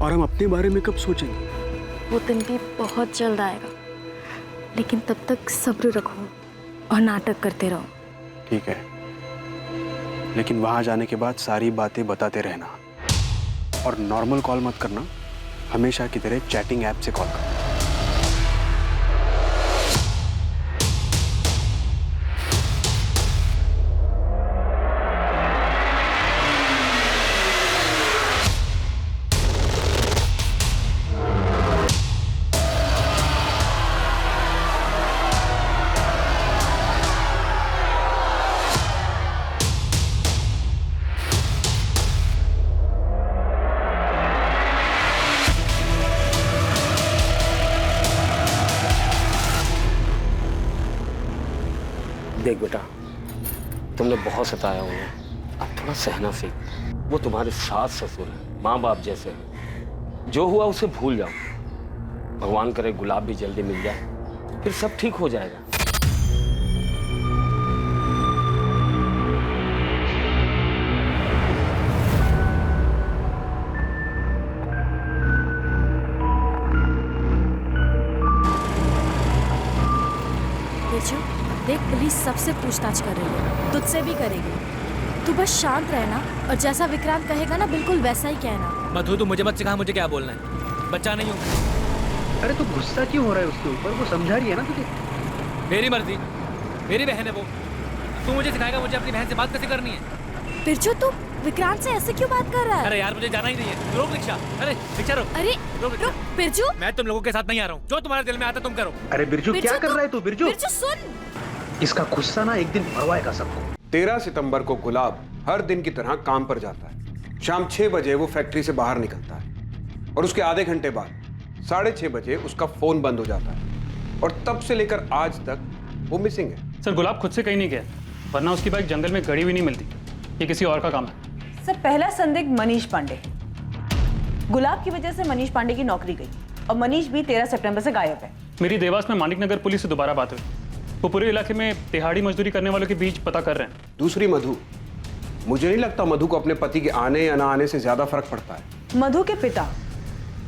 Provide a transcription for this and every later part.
और हम अपने बारे में कब सोचेंगे? वो दिन भी बहुत जल्द आएगा, लेकिन तब तक सब्र रखो और नाटक करते रहो। ठीक है, लेकिन वहां जाने के बाद सारी बातें बताते रहना और नॉर्मल कॉल मत करना, हमेशा की तरह चैटिंग ऐप से कॉल करना। देख बेटा, तुमने बहुत सताया उन्हें, अब थोड़ा सहना सीख। वो तुम्हारे सास ससुर हैं, माँ बाप जैसे हैं। जो हुआ उसे भूल जाओ। भगवान करे गुलाब भी जल्दी मिल जाए, फिर सब ठीक हो जाएगा। देख, पुलिस सबसे पूछताछ कर रही है, तुझसे भी करेगी। तू बस शांत रहना और जैसा विक्रांत कहेगा ना बिल्कुल वैसा ही कहना। मधु, तू मुझे मत सिखा मुझे क्या बोलना है, बच्चा नहीं हूँ। अरे तू गुस्सा क्यों हो रहा है उसके ऊपर? वो समझा रही है ना तुझे। मेरी मर्जी, मेरी बहन है वो। तू मुझे सिखाएगा मुझे अपनी बहन से बात कैसे करनी है? बिरजू, तू विक्रांत से ऐसे क्यों बात कर रहा है? अरे यार मुझे जाना ही नहीं है, रोक रिक्शा। अरे रिक्शा रोक। अरे रोक रुक बिरजू। मैं तुम लोगों के साथ नहीं आ रहा हूँ, जो तुम्हारे दिल में आता तुम करो। अरे बिरजू क्या कर रहा है तू? बिरजू बिरजू सुन, इसका गुस्सा ना एक दिन भरवाएगा सबको। 13 सितंबर को गुलाब हर दिन की तरह काम पर जाता है। शाम 6 बजे वो फैक्ट्री से बाहर निकलता है और उसके आधे घंटे बाद 6:30 बजे उसका फोन बंद हो जाता है और तब से लेकर आज तक वो मिसिंग है। सर, गुलाब खुद से कहीं नहीं गया, वरना उसकी बाइक जंगल में गड़ी हुई नहीं मिलती। ये किसी और का काम है। सर, पहला संदिग्ध मनीष पांडे। गुलाब की वजह से मनीष पांडे की नौकरी गई और मनीष भी 13 सितंबर से गायब है। मेरी देवास में मानिक नगर पुलिस से दोबारा बात हुई। वो पूरे इलाके में तिहाड़ी मजदूरी करने वालों के बीच पता कर रहे हैं। दूसरी मधु, मुझे नहीं लगता मधु को अपने पति के आने या ना आने से ज्यादा फर्क पड़ता है। मधु के पिता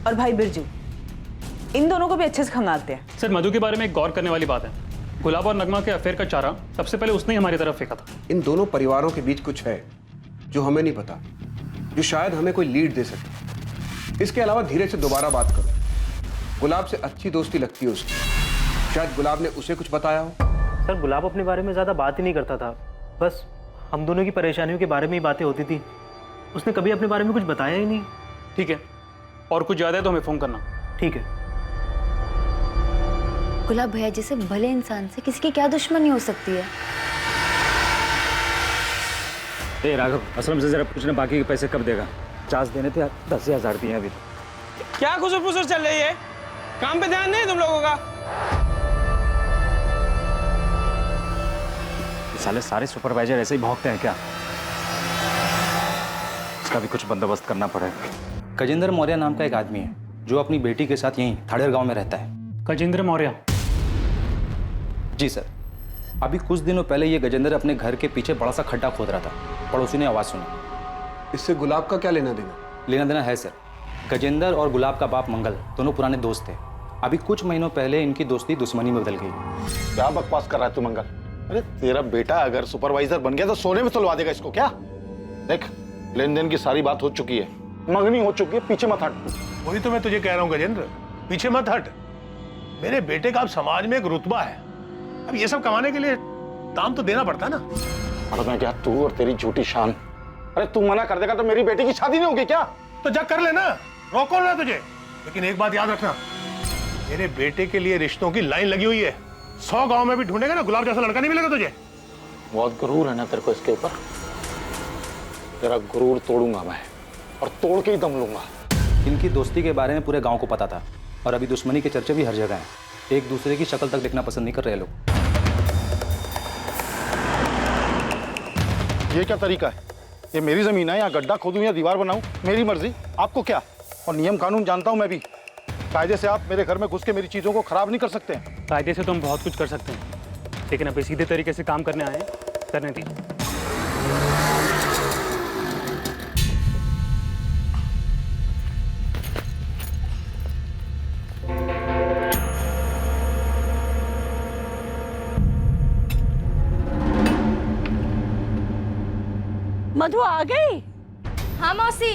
और भाई बिरजू, इन दोनों को भी अच्छे से खंगालते हैं। सर, मधु के बारे में एक गौर करने वाली बात है। गुलाब और नगमा के अफेयर का चारा सबसे पहले उसने ही हमारी तरफ फेंका था। इन दोनों परिवारों के बीच कुछ है जो हमें नहीं पता, जो शायद हमें कोई लीड दे सके। इसके अलावा धीरे से दोबारा बात करो। गुलाब से अच्छी दोस्ती लगती है उसकी, शायद गुलाब ने उसे कुछ बताया हो। सर, गुलाब अपने बारे में ज़्यादा बात ही नहीं करता था, बस हम दोनों की परेशानियों के बारे में ही बातें होती थी। उसने कभी अपने बारे में कुछ बताया ही नहीं। ठीक है, और कुछ ज़्यादा है तो हमें फ़ोन करना। ठीक है। गुलाब भैया जैसे भले इंसान से किसी की क्या दुश्मनी हो सकती है? ए राघव, असलम से जरा पूछना बाकी के पैसे कब देगा? 50 देने थे, 10,000 दिए अभी। क्या खुसर फुसर चल रही है? काम पे ध्यान नहीं तुम लोगों का? साले सारे सुपरवाइजर ऐसे ही भौंकते हैं क्या? इसका भी कुछ बंदोबस्त करना पड़ेगा। गजेंद्र मौर्य नाम का एक आदमी है जो अपनी बेटी के साथ यहीं थाड़ेर गांव में रहता है। गजेंद्र मौर्य? जी सर, अभी कुछ दिनों पहले ये गजेंद्र अपने घर के पीछे बड़ा सा खड्डा खोद रहा था। पड़ोसी ने आवाज़ सुनी। इससे गुलाब का क्या लेना देना? लेना देना है सर। गजेंद्र और गुलाब का बाप मंगल दोनों पुराने दोस्त थे। अभी कुछ महीनों पहले इनकी दोस्ती दुश्मनी में बदल गई। क्या बकवास कर रहा है तू मंगल? अरे तेरा बेटा अगर सुपरवाइजर बन गया तो सोने में तुलवा देगा इसको क्या? देख, लेन देन की सारी बात हो चुकी है, मंगनी हो चुकी है, पीछे मत हट। वही तो मैं तुझे कह रहा हूँ गजेंद्र, पीछे मत हट। मेरे बेटे का अब समाज में एक रुतबा है, अब ये सब कमाने के लिए दाम तो देना पड़ता है ना। और मैं क्या, तू और तेरी झूठी शान। अरे तू मना कर देगा तो मेरी बेटी की शादी नहीं होगी क्या? तो जा कर लेना, रोको ना तुझे। लेकिन एक बात याद रखना, मेरे बेटे के लिए रिश्तों की लाइन लगी हुई है। 100 गांव में भी ढूंढेगा ना, गुलाब जैसा लड़का नहीं मिलेगा तुझे। बहुत गुरूर है ना तेरे को इसके ऊपर। तेरा गुरूर तोड़ूंगा मैं, और तोड़ के ही दम लूंगा। इनकी दोस्ती के बारे में पूरे गांव को पता था और अभी दुश्मनी के चर्चे भी हर जगह हैं। एक दूसरे की शक्ल तक देखना पसंद नहीं कर रहे लोग। ये क्या तरीका है? ये मेरी जमीन है, यहाँ गड्ढा खोदूं या दीवार बनाऊं, मेरी मर्जी। आपको क्या? और नियम कानून जानता हूं मैं भी। कायदे से आप मेरे घर में घुस के मेरी चीजों को खराब नहीं कर सकते हैं। कायदे से तो हम बहुत कुछ कर सकते हैं, लेकिन अभी सीधे तरीके से काम करने आए हैं, करने दीजिए। मधु आ गई? हाँ मौसी,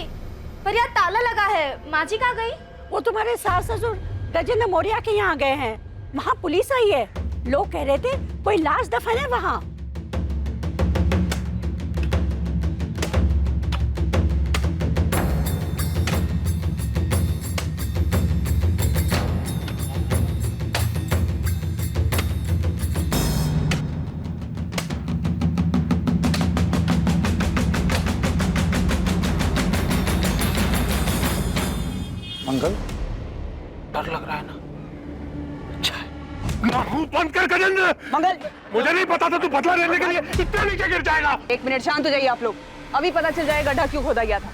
पर यार ताला लगा है। माँ जी कहाँ गई? वो तुम्हारे सास ससुर गजेंद्र मौर्य के यहाँ गए हैं। वहाँ पुलिस आई है। लोग कह रहे थे कोई लाश दफन है वहाँ। मंगल, डर लग रहा है ना? मुंह बंद कर गजेंद्र। मंगल, मुझे नहीं पता था तू बदला लेने के लिए इतना नीचे गिर जाएगा। 1 मिनट शांत हो जाइए आप लोग। अभी पता चल जाएगा गड्ढा क्यों खोदा गया था।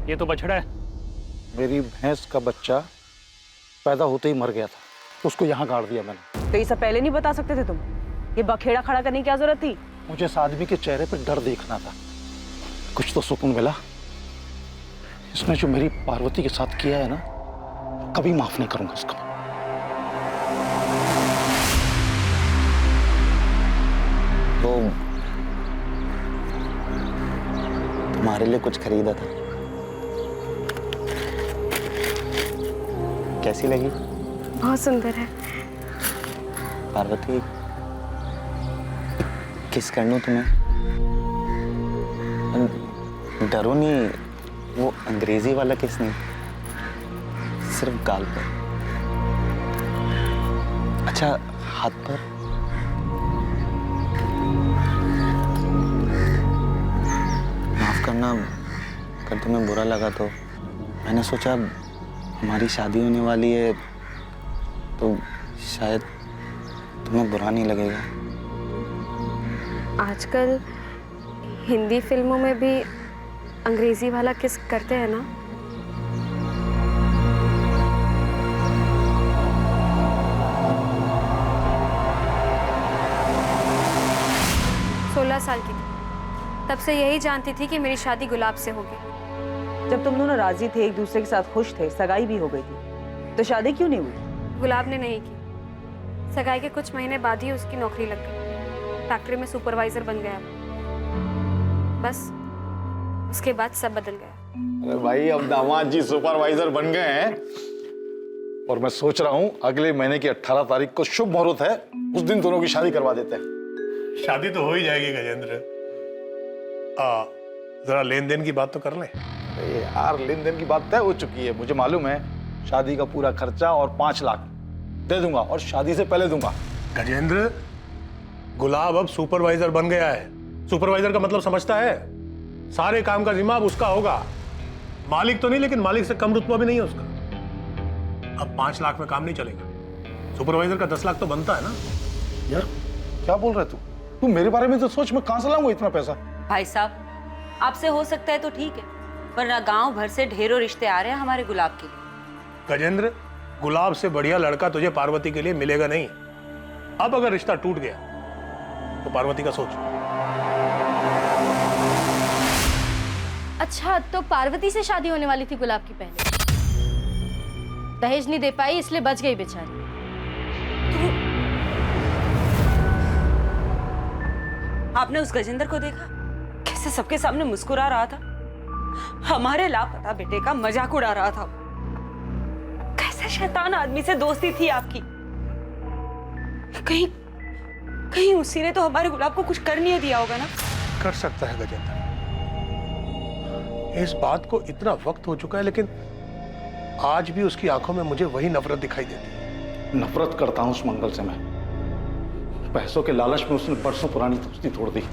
ये तो बछड़ा है। मेरी भैंस का बच्चा पैदा होते ही मर गया था, उसको यहाँ गाड़ दिया मैंने। तो ये सब पहले नहीं बता सकते थे तुम? ये बखेड़ा खड़ा करने की क्या जरूरत थी? मुझे इस आदमी के चेहरे पर डर देखना था, कुछ तो सुकून मिला। इसने जो मेरी पार्वती के साथ किया है ना, कभी माफ नहीं करूंगा उसको। तो तुम्हारे लिए कुछ खरीदा था, कैसी लगी? बहुत सुंदर है। पार्वती, किस कर लूं तुम्हें? डरो नहीं, वो अंग्रेजी वाला किस नहीं, सिर्फ गाल पर। अच्छा, हाथ पर? माफ करना अगर तुम्हें बुरा लगा तो। मैंने सोचा हमारी शादी होने वाली है तो शायद तुम्हें बुरा नहीं लगेगा। आजकल हिंदी फिल्मों में भी अंग्रेजी वाला किस करते हैं ना? सोलह साल की थी, तब से यही जानती थी कि मेरी शादी गुलाब से होगी। जब तुम दोनों राजी थे, एक दूसरे के साथ खुश थे, सगाई भी हो गई थी, तो शादी क्यों नहीं हुई? गुलाब ने नहीं की। सगाई के कुछ महीने बाद ही उसकी नौकरी लग गई। फैक्ट्री में सुपरवाइजर बन गया। बस उसके बाद सब बदल गया। अरे भाई, अब दामाद जी सुपरवाइजर बन गए हैं और मैं सोच रहा हूँ अगले महीने की 18 तारीख को शुभ मुहूर्त है, उस दिन दोनों की शादी करवा देते हैं। शादी तो हो ही जाएगी गजेंद्र। जरा लेन देन की बात तो कर ले। अरे यार, लेन देन की बात तय हो चुकी है, मुझे मालूम है। शादी का पूरा खर्चा और 5 लाख दे दूंगा, और शादी से पहले दूंगा। गजेंद्र, गुलाब अब सुपरवाइजर बन गया है। सुपरवाइजर का मतलब समझता है? सारे काम का जिम्मा अब उसका होगा। मालिक तो नहीं, लेकिन मालिक से कम रुतबा भी नहीं है उसका। अब 5 लाख में काम नहीं चलेगा। सुपरवाइजर का 10 लाख तो बनता है ना। यार क्या बोल रहा है तू मेरे बारे में तो सोच, मैं कहां से लाऊंगा इतना पैसा? भाई साहब, आपसे हो सकता है तो ठीक है, वरना गांव भर से ढेरों रिश्ते आ रहे हैं हमारे गुलाब के लिए। गजेंद्र, गुलाब से बढ़िया लड़का तुझे पार्वती के लिए मिलेगा नहीं। अब अगर रिश्ता टूट गया तो पार्वती का सोच। अच्छा, तो पार्वती से शादी होने वाली थी गुलाब की पहले। दहेज नहीं दे पाई इसलिए बच गई बेचारी। आपने उस गजेंद्र को देखा कैसे सबके सामने मुस्कुरा रहा था? हमारे लापता बेटे का मजाक उड़ा रहा था। कैसे शैतान आदमी से दोस्ती थी आपकी। कहीं कहीं उसी ने तो हमारे गुलाब को कुछ कर नहीं दिया होगा ना? कर सकता है गजेंद्र। इस बात को इतना वक्त हो चुका है, लेकिन आज भी उसकी आंखों में मुझे वही नफरत दिखाई देती है। नफरत करता हूं उस मंगल से मैं। पैसों के लालच में उसने बरसों पुरानी दोस्ती तोड़ दी,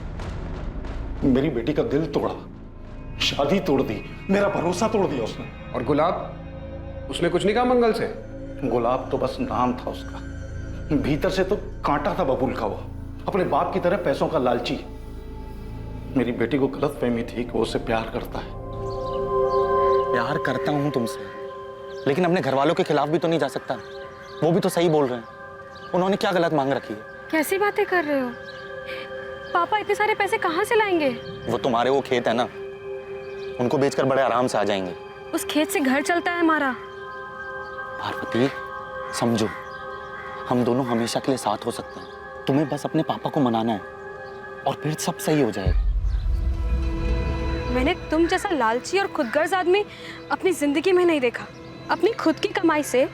मेरी बेटी का दिल तोड़ा, शादी तोड़ दी, मेरा भरोसा तोड़ दिया उसने। और गुलाब, उसने कुछ नहीं कहा मंगल से? गुलाब तो बस नाम था उसका, भीतर से तो कांटा था बबूल का। वो अपने बाप की तरह पैसों का लालची। मेरी बेटी को गलतफहमी थी कि वो उससे प्यार करता है। प्यार करता हूं तुमसे, लेकिन अपने घर वालों के खिलाफ भी तो नहीं जा सकता। वो भी तो सही बोल रहे हैं। उन्होंने क्या गलत मांग रखी है? कैसी बातें कर रहे हो? पापा इतने सारे पैसे कहाँ से लाएंगे? वो तुम्हारे वो खेत है ना, उनको बेचकर बड़े आराम से आ जाएंगे। उस खेत से घर चलता है हमारा। पार्वती, समझो, हम दोनों हमेशा के लिए साथ हो सकते हैं। तुम्हें बस अपने पापा को मनाना है और फिर सब सही हो जाएगा। मैंने तुम जैसा लालची और खुदगर्ज आदमी अपनी जिंदगी में नहीं देखा। अपनी खुद की कमाई से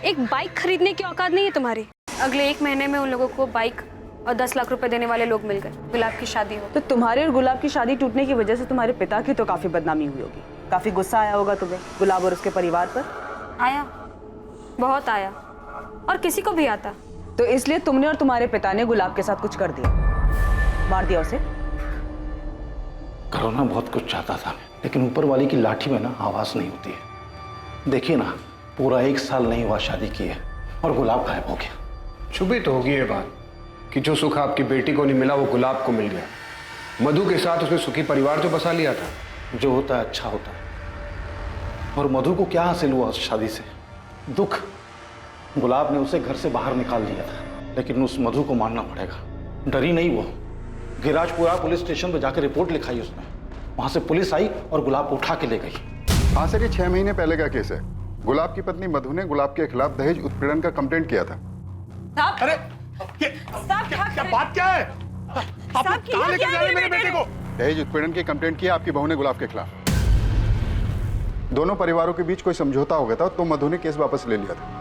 एक बाइक खरीदने की औकात नहीं है तुम्हारी। अगले 1 महीने में उन लोगों को बाइक और 10 लाख रुपए देने वाले लोग मिल गए। गुलाब की शादी हो तो तुम्हारे और गुलाब की शादी टूटने की वजह से तुम्हारे पिता की तो काफी बदनामी हुई होगी। काफी गुस्सा आया होगा तुम्हें गुलाब और उसके परिवार पर। आया, बहुत आया, और किसी को भी आता। तो इसलिए तुमने और तुम्हारे पिता ने गुलाब के साथ कुछ कर दिया, मार दिया उसे। करना बहुत कुछ चाहता था, लेकिन ऊपर वाली की लाठी में ना आवाज नहीं होती है। देखिए ना, पूरा 1 साल नहीं हुआ शादी किए और गुलाब गायब हो गया। छुपी तो होगी ये बात कि जो सुख आपकी बेटी को नहीं मिला वो गुलाब को मिल गया। मधु के साथ उसने सुखी परिवार जो बसा लिया था। जो होता है अच्छा होता है। और मधु को क्या हासिल हुआ उस शादी से? दुख। गुलाब ने उसे घर से बाहर निकाल दिया था, लेकिन उस मधु को मानना पड़ेगा। डरी नहीं वो। गिराजपुरा पुलिस स्टेशन पर जाकर रिपोर्ट लिखाई उसने। वहां से पुलिस आई और गुलाब को उठा के ले गई। हाँ सर, ये 6 महीने पहले का केस है। गुलाब की पत्नी मधु ने गुलाब के खिलाफ दहेज उत्पीड़न का कंप्लेंट किया था। अरे क्या बात क्या है? आप कहाँ लेकर जा रहे हैं मेरे बेटे को? दहेज उत्पीड़न की कंप्लेंट किया आपकी बहू ने गुलाब के खिलाफ। दोनों परिवारों के बीच कोई समझौता हो गया था तो मधु ने केस वापस ले लिया था।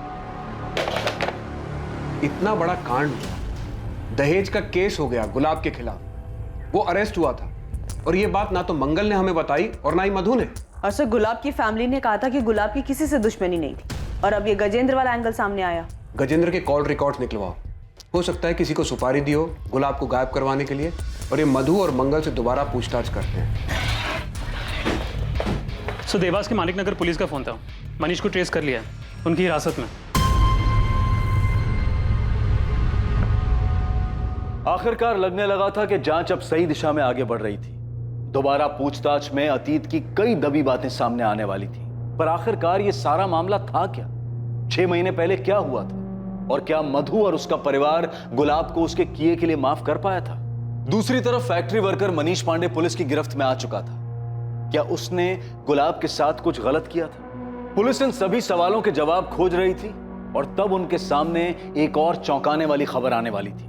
इतना बड़ा कांड, दहेज का केस हो गया गुलाब के खिलाफ, वो अरेस्ट हुआ था, और ये बात ना तो मंगल ने हमें बताई और ना ही मधु ने। और सर, गुलाब की फैमिली ने कहा था कि गुलाब की किसी से दुश्मनी नहीं थी, और अब ये गजेंद्र वाला एंगल सामने आया। गजेंद्र के कॉल रिकॉर्ड्स निकलवाओ। हो सकता है किसी को सुपारी दी हो गुलाब को गायब करवाने के लिए, और ये मधु और मंगल से दोबारा पूछताछ करते हैं। सो देवास के मालिक नगर पुलिस का फोन था। मनीष को ट्रेस कर लिया, उनकी हिरासत में। आखिरकार लगने लगा था कि जांच अब सही दिशा में आगे बढ़ रही थी। दोबारा पूछताछ में अतीत की कई दबी बातें सामने आने वाली थी। पर आखिरकार ये सारा मामला था क्या? 6 महीने पहले क्या हुआ था? और क्या मधु और उसका परिवार गुलाब को उसके किए के लिए माफ कर पाया था? दूसरी तरफ factory worker Manish Pandey police की गिरफ्त में आ चुका था। क्या उसने गुलाब के साथ कुछ गलत किया था? पुलिस इन सभी सवालों के जवाब खोज रही थी, और तब उनके सामने एक और चौंकाने वाली खबर आने वाली थी।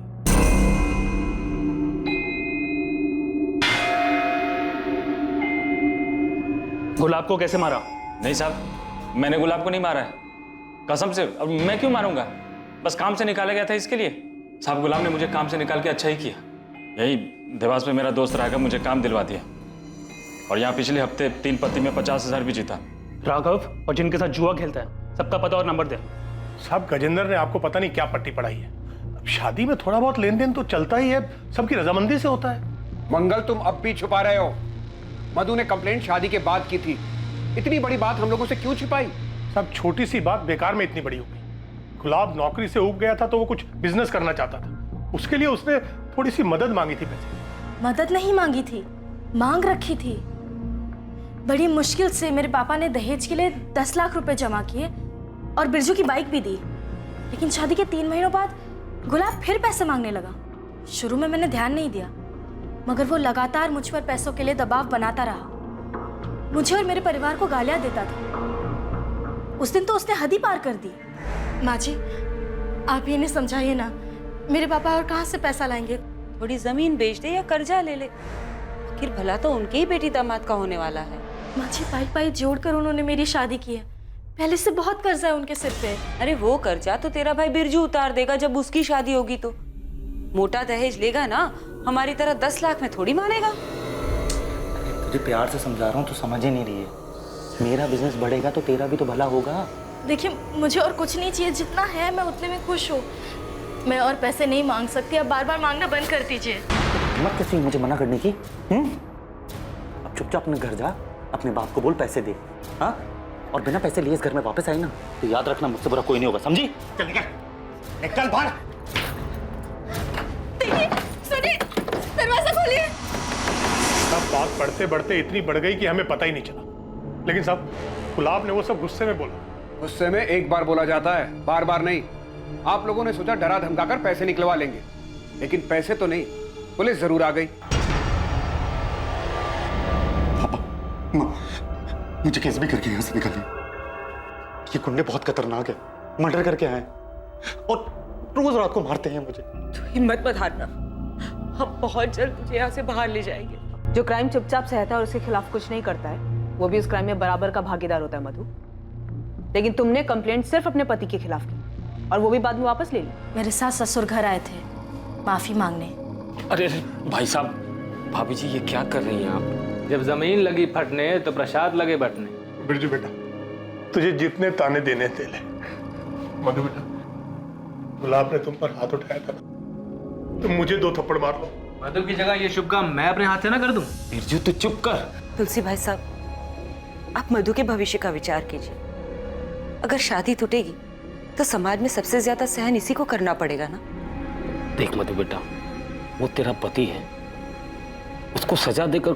गुलाब को कैसे मारा? नहीं साहब, मैंने गुलाब को नहीं मारा है, कसम से। अब मैं क्यों मारूंगा? बस काम से निकाला गया था इसके लिए। साहब, गुलाब ने मुझे काम से निकाल के अच्छा ही किया। यही देवास में मेरा दोस्त राघव मुझे काम दिलवा दिया, और यहाँ पिछले हफ्ते 3 पत्ती में 50,000 भी जीता। राघव और जिनके साथ जुआ खेलता है, सबका पता और नंबर दे। साहब, गजेंद्र ने आपको पता नहीं क्या पट्टी पढ़ाई है। अब शादी में थोड़ा बहुत लेन देन तो चलता ही है, सबकी रजामंदी से होता है। मंगल, तुम अब भी छुपा रहे हो। मधु ने कंप्लेंट शादी के बाद की थी। इतनी बड़ी बात हम लोगों से क्यों छिपाई? सब छोटी सी बात बेकार में इतनी बड़ी हो गई। गुलाब नौकरी से उब गया था तो वो कुछ बिजनेस करना चाहता था। उसके लिए उसने थोड़ी सी मदद मांगी थी। पैसे मदद नहीं मांगी थी, मांग रखी थी। बड़ी मुश्किल से मेरे पापा ने दहेज के लिए 10 लाख रुपए जमा किए और बिरजू की बाइक भी दी। लेकिन शादी के 3 महीनों बाद गुलाब फिर पैसे मांगने लगा। शुरू में मैंने ध्यान नहीं दिया, मगर वो लगातार मुझ पर पैसों के लिए दबाव बनाता रहा। मुझे और मेरे परिवार को गालियां देता था। उस दिन तो उसने हद ही पार कर दी। माँ जी, आप ये नहीं समझाइए ना, मेरे पापा और कहाँ से पैसा लाएंगे? थोड़ी जमीन बेच दे या कर्जा ले ले, आखिर भला तो उनके ही बेटी दामाद का होने वाला है। माँ जी, पाई पाई जोड़कर उन्होंने मेरी शादी की है। पहले से बहुत कर्जा है उनके सिर पे। अरे वो कर्जा तो तेरा भाई बिरजू उतार देगा जब उसकी शादी होगी। तो मोटा दहेज लेगा ना, हमारी तरह 10 लाख में थोड़ी मानेगा। तुझे प्यार से समझा रहा हूँ, तो समझ ही नहीं रही है। मेरा बिजनेस बढ़ेगा तो तेरा भी तो भला होगा। देखिए, मुझे और कुछ नहीं चाहिए, जितना है मैं उतने में खुश हूँ। मैं और पैसे नहीं मांग सकती, अब बार बार मांगना बंद कर दीजिए। मत कैसी मुझे मना करने की। अब चुपचाप अपने घर जा, अपने बाप को बोल पैसे दे। हाँ, और बिना पैसे लिए इस घर में वापस आई ना, तो याद रखना मुझसे बुरा कोई नहीं होगा, समझी? चल निकल, निकल बाहर। सुनिए, दरवाजा खोलिए। सब बात बढ़ते बढ़ते इतनी बढ़ गई कि हमें पता ही नहीं चला। लेकिन साहब, गुलाब ने वो सब गुस्से में बोला। गुस्से में एक बार बोला जाता है, बार बार नहीं। आप लोगों ने सोचा डरा धमकाकर पैसे निकलवा लेंगे, लेकिन पैसे तो नहीं, पुलिस जरूर आ गई। पापा, मुझे कैसे भी करके यहाँ से निकालिए। ये गुंडे बहुत खतरनाक है, मर्डर करके आए और रोज रात को मारते हैं मुझे। तो हिम्मत मत हारना, हम बहुत जल्द तुझे यहाँ से बाहर ले जाएंगे। जो क्राइम चुपचाप सहता है और उसके खिलाफ कुछ नहीं करता है, वो भी उस क्राइम में बराबर का भागीदार होता है मधु। लेकिन तुमने कंप्लेंट सिर्फ अपने पति के खिलाफ की और वो भी बाद में वापस ले ली। मेरे सास ससुर घर आए थे माफी मांगने। अरे भाई साहब, भाभी जी ये क्या कर रही हैं आप? जब जमीन लगी फटने तो प्रसाद लगे बटने। बिरजू बेटा, तुझे जितने ताने देने दे ले। मधु बेटा, गुलाब ने तुम पर हाथ उठाया था ना, तुम मुझे 2 थप्पड़ मार लो। मधु की जगह ये शुभ काम मैं अपने हाथ से ना कर दूं। बिरजू तू चुप कर। तुलसी भाई साहब, आप मधु के भविष्य का विचार कीजिए। अगर शादी टूटेगी तो समाज में सबसे ज्यादा सहन इसी को करना पड़ेगा ना। देख मधु बेटा, वो तेरा पति है, उसको सजा देकर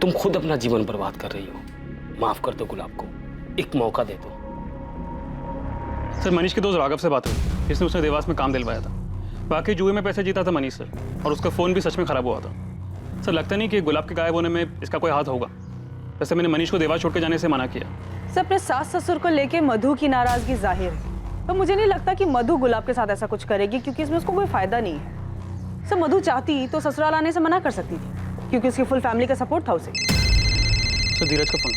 तुम खुद अपना जीवन बर्बाद कर रही हो। माफ कर दो गुलाब को, एक मौका दे दो। सर मनीष के दोस्त राघव से बात हुई, जिसने उसने देवास में काम दिलवाया था। बाकी जुए में पैसे जीता था मनीष सर, और उसका फ़ोन भी सच में ख़राब हुआ था। सर लगता नहीं कि गुलाब के गायब होने में इसका कोई हाथ होगा। वैसे मैंने मनीष को देवास छोड़ के जाने से मना किया। सर अपने सास ससुर को लेके मधु की नाराजगी जाहिर है, तो मुझे नहीं लगता कि मधु गुलाब के साथ ऐसा कुछ करेगी, क्योंकि इसमें उसको कोई फायदा नहीं है। सर मधु चाहती तो ससुराल आने से मना कर सकती थी, क्योंकि उसकी फुल फैमिली का सपोर्ट था उसे। सर धीरज का फोन।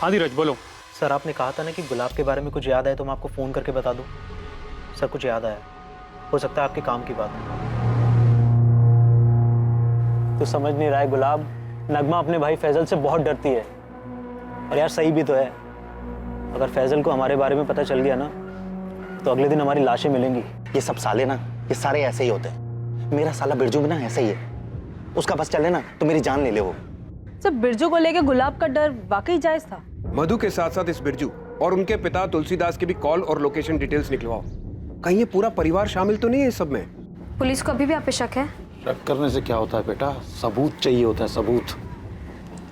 हाँ धीरज बोलो। सर आपने कहा था ना कि गुलाब के बारे में कुछ याद आए तो मैं आपको फ़ोन करके बता दूं। सर कुछ याद आया, हो सकता है आपके काम की बात है। तो समझ नहीं रहा है गुलाब, नगमा अपने भाई फैजल से बहुत डरती है। और यार सही भी तो है, अगर फैजल को हमारे बारे में पता चल गया ना तो अगले दिन हमारी लाशें मिलेंगी। ये सब साले ना, ये सारे ऐसे ही होते हैं। मेरा साला बिरजू भी ना ऐसा ही है, उसका बस चले ना तो मेरी जान ले ले वो। सर बिरजू को लेके गुलाब का डर वाकई जायज था। मधु के साथ साथ इस बिरजू और उनके पिता तुलसीदास की भी कॉल और लोकेशन डिटेल्स निकलवाओ। कहीं ये पूरा परिवार शामिल तो नहीं है इस सब में? पुलिस को अभी भी आप पे शक है? शक करने से क्या होता है बेटा, सबूत चाहिए होता है, सबूत।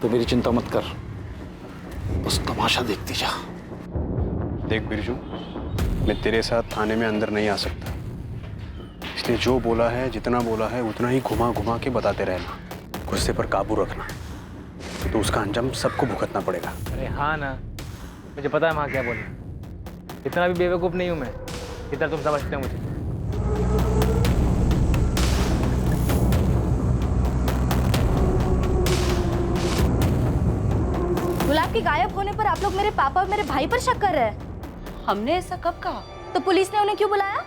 तो मेरी चिंता मत कर, बस तमाशा देखती जा। देख बिरजू, मैं तेरे साथ थाने में अंदर नहीं आ सकता, इसलिए जो बोला है, जितना बोला है उतना ही घुमा घुमा के बताते रहना। गुस्से पर काबू रखना, तो उसका अंजाम सबको भुगतना पड़ेगा। अरे हाँ ना, मुझे पता है वहाँ क्या बोले। इतना भी बेवकूफ़ नहीं हूँ मैं, इतना तुम समझते हो मुझे। गुलाब के गायब होने पर आप लोग मेरे पापा और मेरे भाई पर शक कर रहे हैं। हमने ऐसा कब कहा? तो पुलिस ने उन्हें क्यों बुलाया?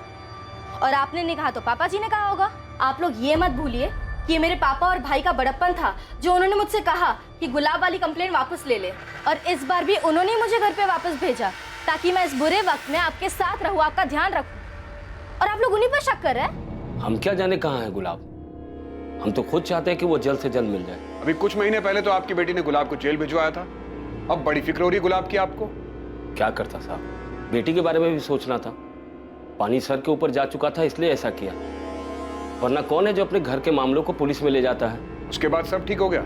और आपने नहीं कहा तो पापा जी ने कहा होगा। आप लोग ये मत भूलिए कि ये मेरे पापा और भाई का बड़प्पन था, जो उन्होंने मुझसे कहा कि गुलाब वाली कंप्लेंट वापस ले ले। और इस बार भी उन्होंने ही मुझे घर पे वापस भेजा, ताकि मैं इस बुरे वक्त में आपके साथ रहूं, आपका ध्यान रखूं। और आप लोग उन्हीं पर शक कर रहे हैं। हम क्या जाने कहाँ है गुलाब, हम तो खुद चाहते हैं कि वो जल्द से जल्द मिल जाए। अभी कुछ महीने पहले तो आपकी बेटी ने गुलाब को जेल भिजवाया था, अब बड़ी फिक्र हो रही गुलाब की आपको। क्या करता साहब, बेटी के बारे में भी सोचना था। पानी सर के ऊपर जा चुका था इसलिए ऐसा किया, वरना कौन है जो अपने घर के मामलों को पुलिस में ले जाता है। उसके बाद सब ठीक हो गया।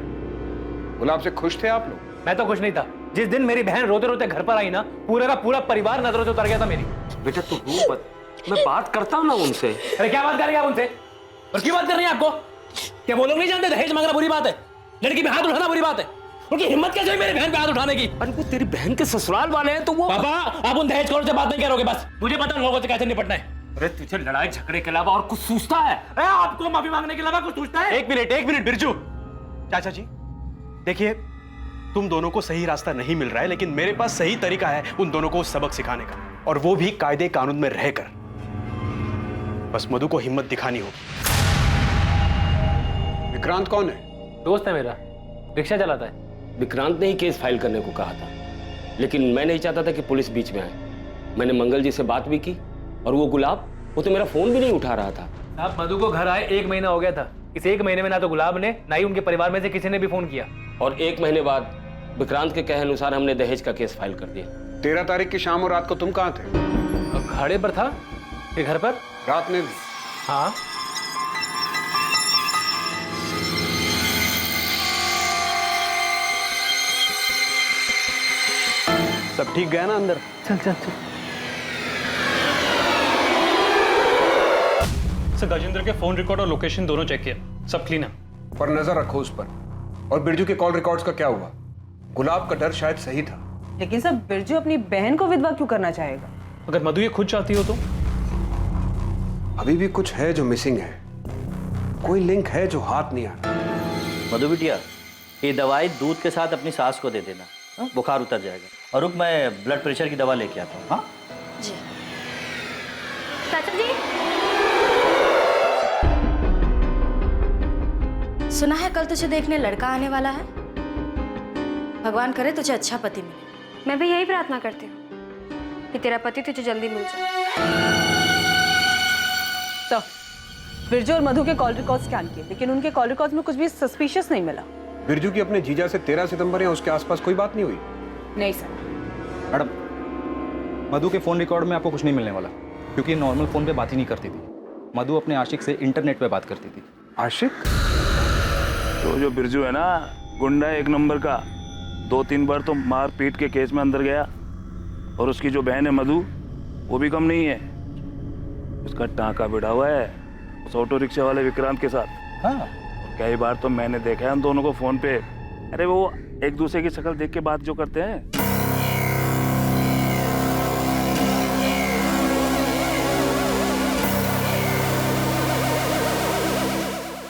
गुलाब से खुश थे आप लोग? मैं तो खुश नहीं था। जिस दिन मेरी बहन रोते रोते घर पर आई ना, पूरा का पूरा परिवार नजरों से उतर गया था मेरी। बेटा तू रो मत, मैं बात करता हूँ ना उनसे। अरे क्या बात करेंगे आप उनसे? और क्यों बात कर रही है आपको? क्या वो लोग नहीं जानते दहेज मांगना बुरी बात है, लड़की पे हाथ उठाना बुरी बात है? उनकी हिम्मत कैसे हुई मेरी बहन पे हाथ उठाने की? अरे वो तेरी बहन के ससुराल वाले हैं तो वो। पापा आप उन दहेज खोरों से बात नहीं करोगे, बस मुझे पता है लोगों से कैसे निपटना है। अरे तुझे लड़ाई झगड़े के अलावा और कुछ सूझता है? अरे आपको माफी मांगने के अलावा कुछ सूझता है? एक मिनट बिरजू चाचा जी, देखिए तुम दोनों को सही रास्ता नहीं मिल रहा है, लेकिन मेरे पास सही तरीका है उन दोनों को सबक सिखाने का, और वो भी कायदे कानून में रहकर। बस मधु को हिम्मत दिखानी होगी। विक्रांत कौन है? दोस्त है मेरा, रिक्शा चलाता है। विक्रांत ने ही केस फाइल करने को कहा था, लेकिन मैं नहीं चाहता था कि पुलिस बीच में आए। मैंने मंगल जी से बात भी की, और वो गुलाब, वो तो मेरा फोन भी नहीं उठा रहा था। आप मधु को घर आए 1 महीना हो गया था। इस 1 महीने में ना तो गुलाब ने, ना ही उनके परिवार में से किसी ने भी फोन किया। और 1 महीने बाद विक्रांत के कहे अनुसार हमने दहेज का केस फाइल कर दिया। 13 तारीख की शाम और रात को तुम कहाँ थे? घाड़े पर था, ये घर पर। रात में भी? हाँ। सब ठीक गया ना अंदर? चल चल चल। सर गजेंद्र के फोन रिकॉर्ड और लोकेशन दोनों चेक किया, सब क्लीन है। पर नजर रखो उस पर। और बिरजू के कॉल रिकॉर्ड्स का क्या हुआ? गुलाब का डर शायद सही था। लेकिन सब बिरजू अपनी बहन को विधवा क्यों करना चाहेगा? अगर मधु ये खुद चाहती हो तो? अभी भी कुछ है जो मिसिंग है, कोई लिंक है जो हाथ नहीं आ रहा। मधु बिटिया, ये दवाई दूध के साथ अपनी सास को दे देना, हाँ? बुखार उतर जाएगा। और रुक, मैं ब्लड प्रेशर की दवा लेके आता हूँ। हाँ जी। चाचा जी, सुना है कल तुझे देखने लड़का आने वाला है। भगवान करे तुझे अच्छा पति मिले। मैं भी यही प्रार्थना करती हूँ कि तेरा पति तुझे जल्दी मिल जाए। तो बिरजू और मधु के कॉल रिकॉर्ड स्कैन किए, लेकिन उनके कॉल रिकॉर्ड में कुछ भी सस्पिशियस नहीं मिला। बिरजू की अपने जीजा से 13 सितंबर या उसके आसपास कोई बात नहीं हुई? नहीं सर। मैडम, मधु के फोन रिकॉर्ड में आपको कुछ नहीं मिलने वाला, क्योंकि नॉर्मल फोन पे बात ही नहीं करती थी। मधु अपने आशिक से इंटरनेट पे बात करती थी। आशिक? तो जो बिरजू है ना, गुंडा एक नंबर का, 2-3 बार तो मार पीट के केस में अंदर गया। और उसकी जो बहन है मधु, वो भी कम नहीं है। उसका टांका भिड़ा हुआ है उस ऑटो रिक्शा वाले विक्रांत के साथ। हाँ, कई बार तो मैंने देखा है उन दोनों को फोन पे। अरे वो एक दूसरे की शक्ल देख के बात जो करते हैं।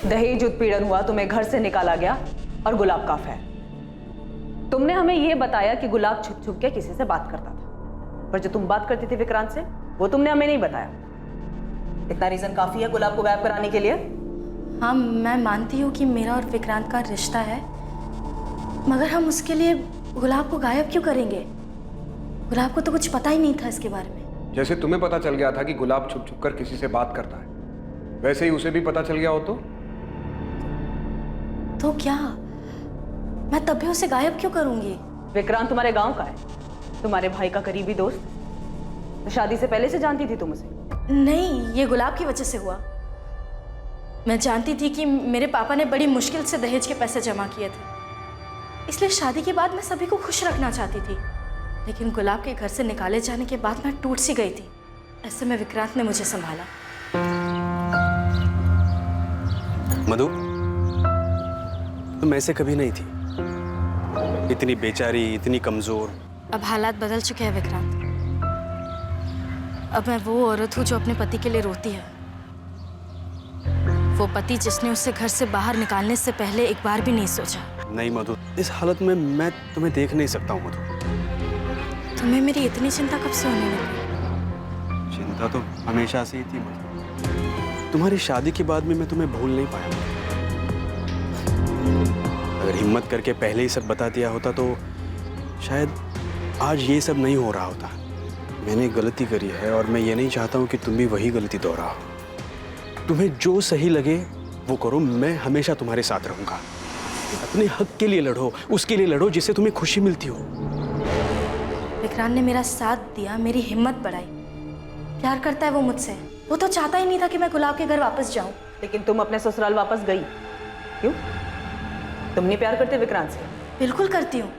दहेज उत्पीड़न हुआ, तुम्हें घर से निकाला गया और गुलाब का अफेयर। तुमने हमें यह बताया कि गुलाब छुप छुप के किसी से बात करता था, पर जो तुम बात करती थी विक्रांत से, वो तुमने हमें नहीं बताया। इतना रीजन काफी है गुलाब को गायब कराने के लिए? हाँ, मैं मानती हूँ कि मेरा और विक्रांत का रिश्ता है, मगर हम उसके लिए गुलाब को गायब क्यों करेंगे? गुलाब को तो कुछ पता ही नहीं था इसके बारे में। जैसे तुम्हें पता चल गया था कि गुलाब छुप छुप कर किसी से बात करता है, वैसे ही उसे भी पता चल गया हो तो क्या मैं तब भी उसे गायब क्यों करूंगी? विक्रांत तुम्हारे गांव का है, तुम्हारे भाई का करीबी दोस्त। तो शादी से पहले से जानती थी तुम उसे? नहीं, ये गुलाब की वजह से हुआ। मैं जानती थी कि मेरे पापा ने बड़ी मुश्किल से दहेज के पैसे जमा किए थे, इसलिए शादी के बाद मैं सभी को खुश रखना चाहती थी। लेकिन गुलाब के घर से निकाले जाने के बाद मैं टूट सी गई थी। ऐसे में विक्रांत ने मुझे संभाला। मधु, तुम ऐसे कभी नहीं थी, इतनी बेचारी, इतनी कमजोर। अब हालात बदल चुके हैं विक्रांत। अब मैं वो औरत हूँ जो अपने पति के लिए रोती है, वो पति जिसने उसे घर से बाहर निकालने से पहले एक बार भी नहीं सोचा। नहीं मधु, इस हालत में मैं तुम्हें देख नहीं सकता हूँ मधु। तुम्हें मेरी इतनी चिंता कब से होने लगी? चिंता तो हमेशा से ही थी मधु। तुम्हारी शादी के बाद भी मैं तुम्हें भूल नहीं पाया। अगर हिम्मत करके पहले ही सब बता दिया होता तो शायद आज ये सब नहीं हो रहा होता। मैंने गलती करी है और मैं ये नहीं चाहता हूँ कि तुम भी वही गलती दोहराओ। तुम्हें जो सही लगे वो करो, मैं हमेशा तुम्हारे साथ रहूंगा। अपने हक के लिए लड़ो, उसके लिए लड़ो जिससे तुम्हें खुशी मिलती हो। विक्रांत ने मेरा साथ दिया, मेरी हिम्मत बढ़ाई। प्यार करता है वो मुझसे। वो तो चाहता ही नहीं था कि मैं गुलाब के घर वापस जाऊं। लेकिन तुम अपने ससुराल वापस गई क्यों? तुम नहीं प्यार करते विक्रांत से? बिल्कुल करती हूँ,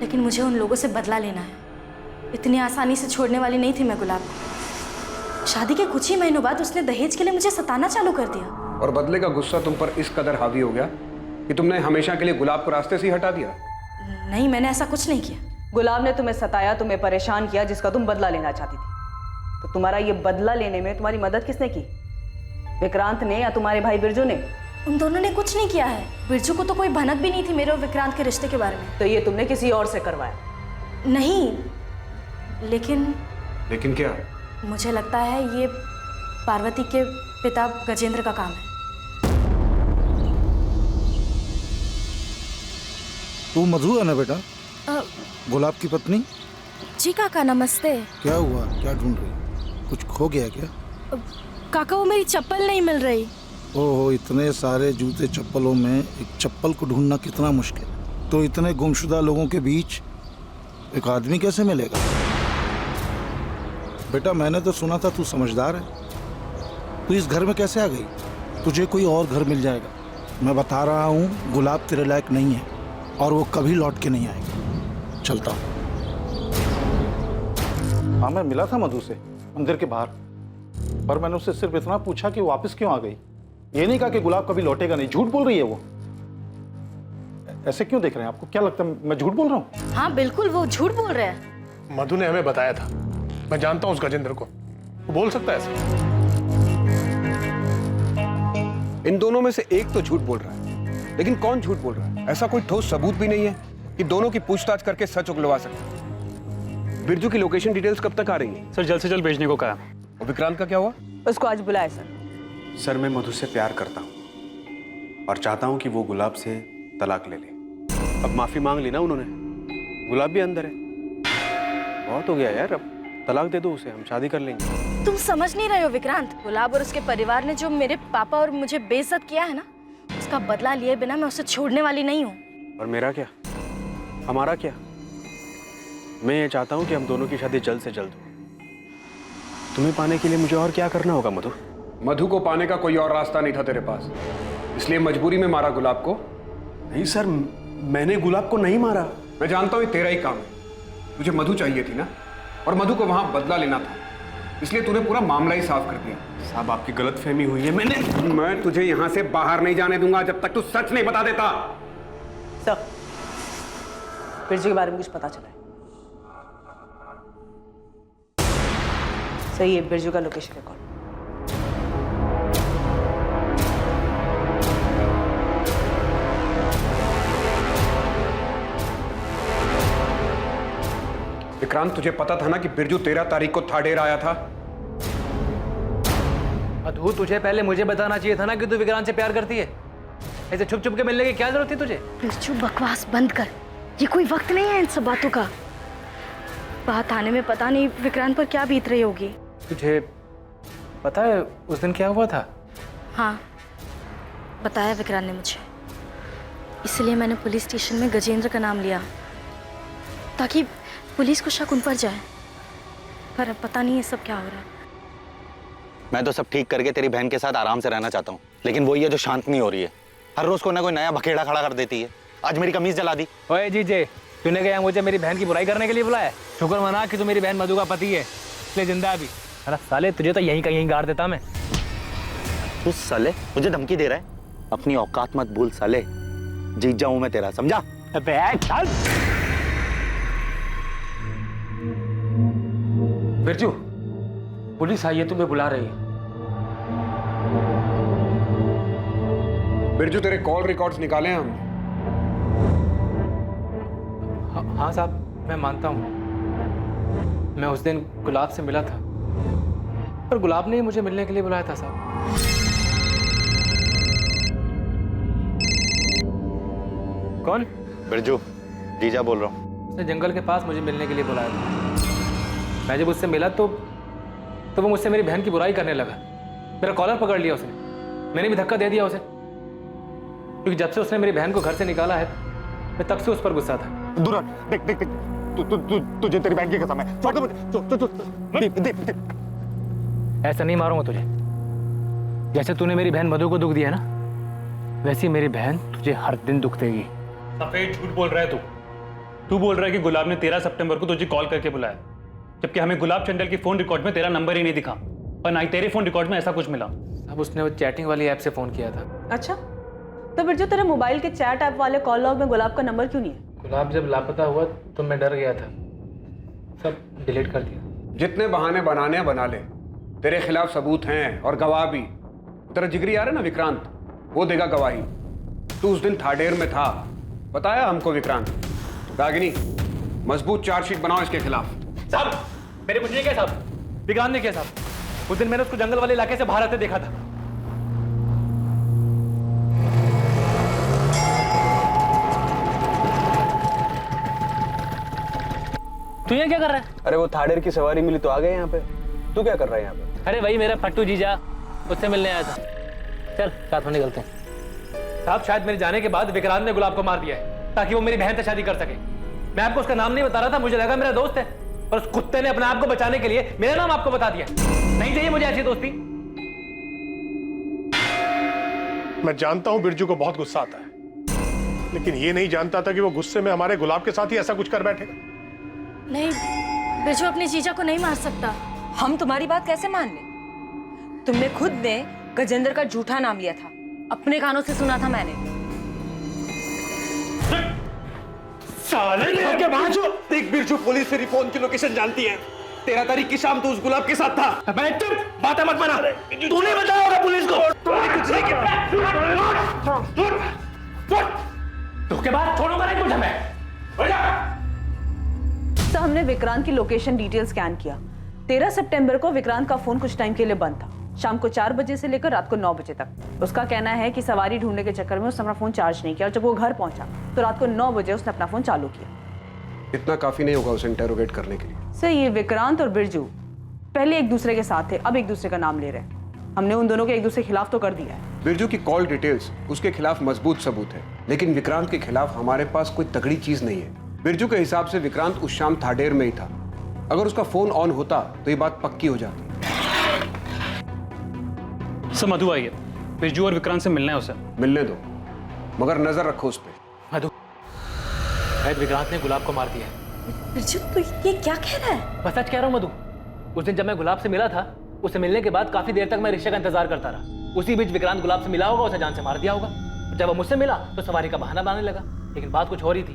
लेकिन मुझे उन लोगों से बदला लेना है। इतनी आसानी से छोड़ने वाली नहीं थी मैं गुलाब को। शादी के कुछ ही महीनों बाद उसने दहेज के लिए मुझे सताना चालू कर दिया। और बदले का गुस्सा तुम पर इस कदर हावी हो गया कि तुमने हमेशा के लिए गुलाब को रास्ते से ही हटा दिया। नहीं, मैंने ऐसा कुछ नहीं किया। गुलाब ने तुम्हें सताया, तुम्हें परेशान किया, जिसका तुम बदला लेना चाहती थी। तो तुम्हारा ये बदला लेने में तुम्हारी मदद किसने की? विक्रांत ने या तुम्हारे भाई बिरजू ने? उन दोनों ने कुछ नहीं किया है। बिरजू को तो कोई भनक भी नहीं थी मेरे और विक्रांत के रिश्ते के बारे में। तो ये तुमने किसी और से करवाया? नहीं, लेकिन क्या? मुझे लगता है ये पार्वती के पिता गजेंद्र का काम है। तू मधु है ना बेटा? गुलाब की पत्नी? जी काका, नमस्ते। क्या हुआ? क्या ढूंढ रही? कुछ खो गया क्या? काका, वो मेरी चप्पल नहीं मिल रही। ओहो, इतने सारे जूते चप्पलों में एक चप्पल को ढूंढना कितना मुश्किल है। तो इतने गुमशुदा लोगों के बीच एक आदमी कैसे मिलेगा? बेटा, मैंने तो सुना था तू समझदार है। तू इस घर में कैसे आ गई? तुझे कोई और घर मिल जाएगा। मैं बता रहा हूँ, गुलाब तेरे लायक नहीं है और वो कभी लौट के नहीं आएगा। चलता हूँ। हाँ, मैं मिला था मधु से मंदिर के बाहर, पर मैंने उससे सिर्फ इतना पूछा कि वो वापस क्यों आ गई। ये नहीं कहा कि गुलाब कभी लौटेगा नहीं। झूठ बोल रही है वो। ऐसे क्यों देख रहे हैं? आपको क्या लगता है मैं झूठ बोल रहा हूँ? हाँ बिल्कुल, वो झूठ बोल रहे हैं। मधु ने हमें बताया था। मैं जानता हूँ उस गजेंद्र को, वो बोल सकता है ऐसे। इन दोनों में से एक तो झूठ बोल रहा है, लेकिन कौन झूठ बोल रहा है? ऐसा कोई ठोस सबूत भी नहीं है कि दोनों की पूछताछ करके सच उगलवा सकते। बिरजू की लोकेशन डिटेल्स कब तक आ रही है? सर जल्द से जल्द भेजने को कहा। और विक्रांत का क्या हुआ? उसको आज बुलाए सर। सर मैं मधु से प्यार करता हूँ और चाहता हूँ कि वो गुलाब से तलाक ले ले। अब माफी मांग ली ना उन्होंने, गुलाब भी अंदर है, बहुत हो गया यार, अब तलाक दे दो उसे, हम शादी कर लेंगे। तुम समझ नहीं रहे हो विक्रांत, गुलाब और उसके परिवार ने जो मेरे पापा और मुझे बेइज्जत किया है ना, उसका बदला लिए बिना मैं उसे छोड़ने वाली नहीं हूँ। और मेरा क्या, हमारा क्या? मैं ये चाहता हूँ कि हम दोनों की शादी जल्द से जल्द हो। तुम्हें पाने के लिए मुझे और क्या करना होगा मधु? मधु को पाने का कोई और रास्ता नहीं था तेरे पास, इसलिए मजबूरी में मारा गुलाब को। नहीं सर, मैंने गुलाब को नहीं मारा। मैं जानता हूँ ये तेरा ही काम है, तुझे मधु चाहिए थी ना, और मधु को वहां बदला लेना था, इसलिए तूने पूरा मामला ही साफ कर दिया। साहब आपकी गलतफहमी हुई है। मैं तुझे यहाँ से बाहर नहीं जाने दूंगा जब तक तू सच नहीं बता देता। सर, बिरजू के बारे में कुछ पता चला है? सही है, बिरजू का लोकेशन रिकॉर्ड। विक्रांत तुझे पता था ना कि बिरजू 13 तारीख को थाडेर आया था? मधु तुझे पहले मुझे बताना चाहिए था ना कि तू विक्रांत से प्यार करती है। ऐसे छुप छुप के मिलने की क्या जरूरत थी तुझे? बिरजू बकवास बंद कर, ये कोई वक्त नहीं है इन सब बातों का। बात आने में पता नहीं विक्रांत पर क्या बीत रही होगी। तुझे पता है उस दिन क्या हुआ था? हाँ, बताया विक्रांत ने मुझे, इसलिए मैंने पुलिस स्टेशन में गजेंद्र का नाम लिया ताकि पुलिस को शक उन पर जाए, पर अब पता नहीं ये सब क्या हो रहा है। मैं तो सब ठीक करके तेरी बहन के साथ आराम से रहना चाहता हूँ, लेकिन वो ये जो शांत नहीं हो रही है, हर रोज कोई ना कोई नया बखेड़ा खड़ा कर देती है। आज मेरी कमीज जला दी। ओए जीजे, तूने क्या मुझे मेरी बहन की बुराई करने के लिए बुलाया? शुक्र मना कि तू मेरी बहन मधु का पति है, इसलिए जिंदा है अभी। अरे साले तुझे तो यहीं का यहीं गाड़ देता मैं। तू साले मुझे धमकी दे रहा है? अपनी औकात मत भूल साले, जीत जाऊं मैं तेरा, समझा? चल। बिरजू, पुलिस आई है, तुम्हें बुला रही है। बिरजू तेरे कॉल रिकॉर्ड्स निकाले हम। हाँ साहब, मैं मानता हूँ, मैं उस दिन गुलाब से मिला था, पर गुलाब ने ही मुझे मिलने के लिए बुलाया था साहब। कौन? बिरजू, जीजा बोल रहा हूँ। उसने जंगल के पास मुझे मिलने के लिए बुलाया था। मैं जब उससे मिला तो वो मुझसे मेरी बहन की बुराई करने लगा। मेरा कॉलर पकड़ लिया उसने, मैंने भी धक्का दे दिया उसे, क्योंकि जब से उसने मेरी बहन को घर से निकाला है, मैं तब से उस पर गुस्सा था। दूर देख देख देख, तुझे तेरी बहन की कसम है। ऐसा नहीं मारूंगा तुझे। जैसे तूने मेरी बहन मधु को दुख दिया ना, वैसे मेरी बहन तुझे हर दिन दुख देगी। सफेद झूठ बोल रहा है तू बोल रहा है कि गुलाब ने 13 सितंबर को तुझे कॉल करके बुलाया, जबकि हमें गुलाब चंडल की फोन रिकॉर्ड में तेरा नंबर ही नहीं दिखा, और ना ही तेरे फोन रिकॉर्ड में ऐसा कुछ मिला। अब उसने वो चैटिंग वाली ऐप से फोन किया था। अच्छा, तो बिरजू तेरे मोबाइल के चैट ऐप वाले कॉल लॉग में गुलाब का नंबर क्यों नहीं है? गुलाब जब लापता हुआ तो मैं डर गया था, सब डिलीट कर दिया। जितने बहाने बनाने हैं बना ले, तेरे खिलाफ सबूत हैं और गवाह भी। तेरा जिगरी आ रहा है ना विक्रांत, वो देगा गवाही। तू उस दिन थाडेर में था, बताया हमको विक्रांत। रागिनी, मजबूत चार्जशीट बनाओ इसके खिलाफ। साहब, मेरे कुछ नहीं किया साहब, विक्रांत ने किया साहब। उस दिन मैंने उसको जंगल वाले इलाके से बाहर आते देखा था। तू ये क्या कर रहा है? अरे वो थाडेर की सवारी मिली तो आ गए यहाँ पे। तू क्या कर रहा है यहाँ पे? अरे भाई मेरा फट्टू जीजा, उससे मिलने आया था। चल साथ में निकलते हैं। साहब शायद मेरे जाने के बाद विक्रांत ने गुलाब को मार दिया है ताकि वो मेरी बहन से शादी कर सके। मैं आपको उसका नाम नहीं बता रहा था, मुझे लगा मेरा दोस्त है, पर उस कुत्ते ने अपने आप को बचाने के लिए मेरा नाम आपको बता दिया। नहीं चाहिए मुझे ऐसी दोस्ती। मैं जानता हूं बिरजू को बहुत गुस्सा आता है, लेकिन ये नहीं जानता था कि वो गुस्से में हमारे गुलाब के साथ ही ऐसा कुछ कर बैठेगा। नहीं, बिरजू अपने जीजा को नहीं मार सकता। हम तुम्हारी बात कैसे मान लें? तुमने खुद ने गजेंद्र का झूठा नाम लिया था, अपने कानों से सुना था मैंने। साले देख बिरजू पुलिस तेरी फोन की लोकेशन जानती है। 13 तारीख की शाम तो उस गुलाब के साथ था। मैं चुप, बातें मत बना। तूने बताया होगा पुलिस को। तूने कुछ नहीं किया। तो के बाद छोड़ूंगा नहीं तुझे मैं। सर, हमने विक्रांत की लोकेशन डिटेल स्कैन किया। 13 सितंबर को विक्रांत का फोन कुछ टाइम के लिए बंद था, शाम को 4 बजे से लेकर रात को 9 बजे तक। उसका कहना है कि सवारी ढूंढने के चक्कर में उसने अपना फोन चार्ज नहीं किया और जब वो घर पहुंचा तो रात को 9 बजे उसने अपना फोन चालू किया। इतना काफी नहीं होगा उसे इंटेरोगेट करने के लिए। सर, ये विक्रांत और बिरजू पहले एक दूसरे के साथ थे, अब एक दूसरे का नाम ले रहे हैं। हमने उन दोनों के एक दूसरे के खिलाफ तो कर दिया है। बिरजू की कॉल डिटेल्स उसके खिलाफ मजबूत सबूत है, लेकिन विक्रांत के खिलाफ हमारे पास कोई तगड़ी चीज नहीं है। बिरजू के हिसाब से विक्रांत उस शाम थाडेर में ही था। अगर उसका फोन ऑन होता तो ये बात पक्की हो जाती। सर मधु आई है, बिरजू और विक्रांत से मिलना है उसे। मिलने दो, मगर नजर रखो उस पर। मधु, शायद विक्रांत ने गुलाब को मार दिया है। बिरजू, तू ये क्या कह रहा है? बस सच कह रहा हूँ मधु। उस दिन जब मैं गुलाब से मिला था, उससे मिलने के बाद काफी देर तक मैं रिक्शा का इंतजार करता रहा। उसी बीच विक्रांत गुलाब से मिला होगा, उसे जान से मार दिया होगा। जब वो मुझसे मिला तो सवारी का बहाना बनाने लगा, लेकिन बात कुछ हो रही थी।